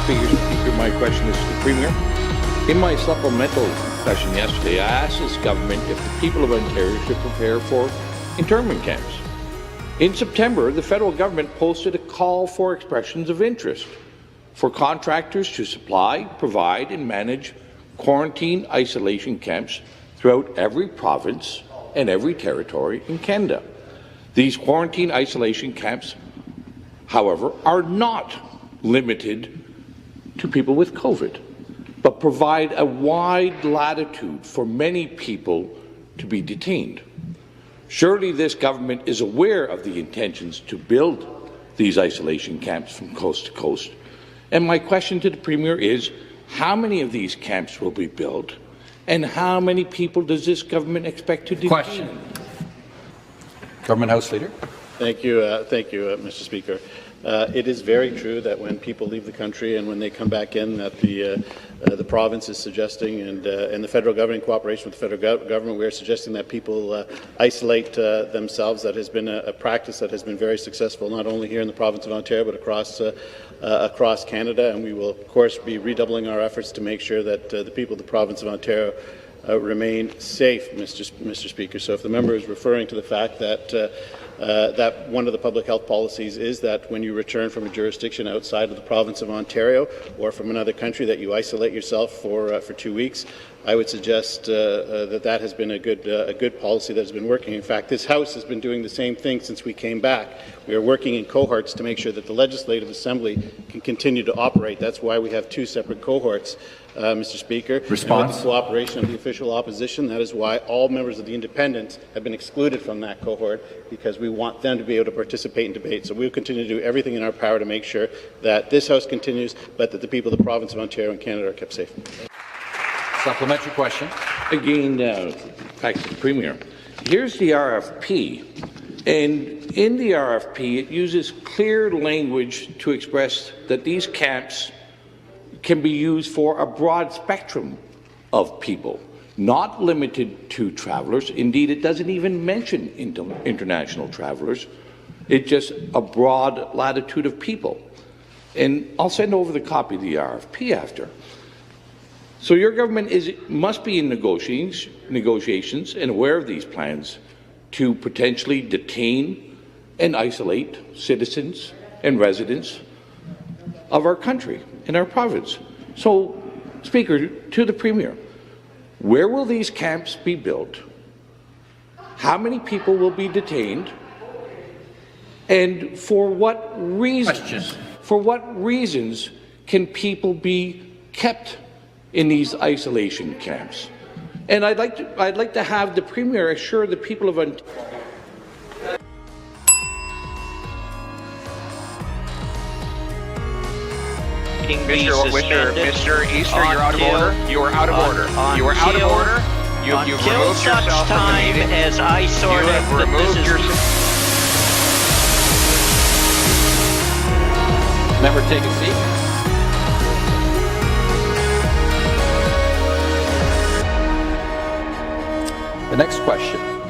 Speaker, my question is to the Premier. In my supplemental session yesterday, I asked this government if the people of Ontario should prepare for internment camps. In September, the federal government posted a call for expressions of interest for contractors to supply, provide and manage quarantine isolation camps throughout every province and every territory in Canada. These quarantine isolation camps, however, are not limited to people with COVID, but provide a wide latitude for many people to be detained. Surely this government is aware of the intentions to build these isolation camps from coast to coast. And my question to the Premier is, how many of these camps will be built, and how many people does this government expect to detain? Question. Government House Leader. Thank you, Mr. Speaker. It is very true that when people leave the country and when they come back in, that the province is suggesting, and the federal government, in cooperation with the federal government, we are suggesting that people isolate themselves. That has been a practice that has been very successful, not only here in the province of Ontario, but across Canada. And we will, of course, be redoubling our efforts to make sure that the people of the province of Ontario remain safe, Mr. Speaker. So if the member is referring to the fact that that one of the public health policies is that when you return from a jurisdiction outside of the province of Ontario or from another country that you isolate yourself for 2 weeks, I would suggest that has been a good policy that has been working. In fact, this House has been doing the same thing since we came back. We are working in cohorts to make sure that the Legislative Assembly can continue to operate. That's why we have 2 separate cohorts, Mr. Speaker. Response. With the cooperation of the official opposition, that is why all members of the Independents have been excluded from that cohort, because we want them to be able to participate in debate. So we will continue to do everything in our power to make sure that this House continues, but that the people of the province of Ontario and Canada are kept safe. Supplementary question. Again, back to the Premier. Here's the RFP, and in the RFP it uses clear language to express that these camps can be used for a broad spectrum of people, not limited to travellers. Indeed, it doesn't even mention international travellers. It's just a broad latitude of people. And I'll send over the copy of the RFP after. So your government must be in negotiations and aware of these plans to potentially detain and isolate citizens and residents of our country and our province. So, Speaker, to the Premier, where will these camps be built? How many people will be detained? And for what reasons? Question. For what reasons can people be kept in these isolation camps? And I'd like to have the Premier assure the people of Ontario. Mr. Easter, you're out of order. You are out of order. You are out of order. You've removed yourself from the meeting. As I sort you have removed yourself. Member, take a seat. The next question.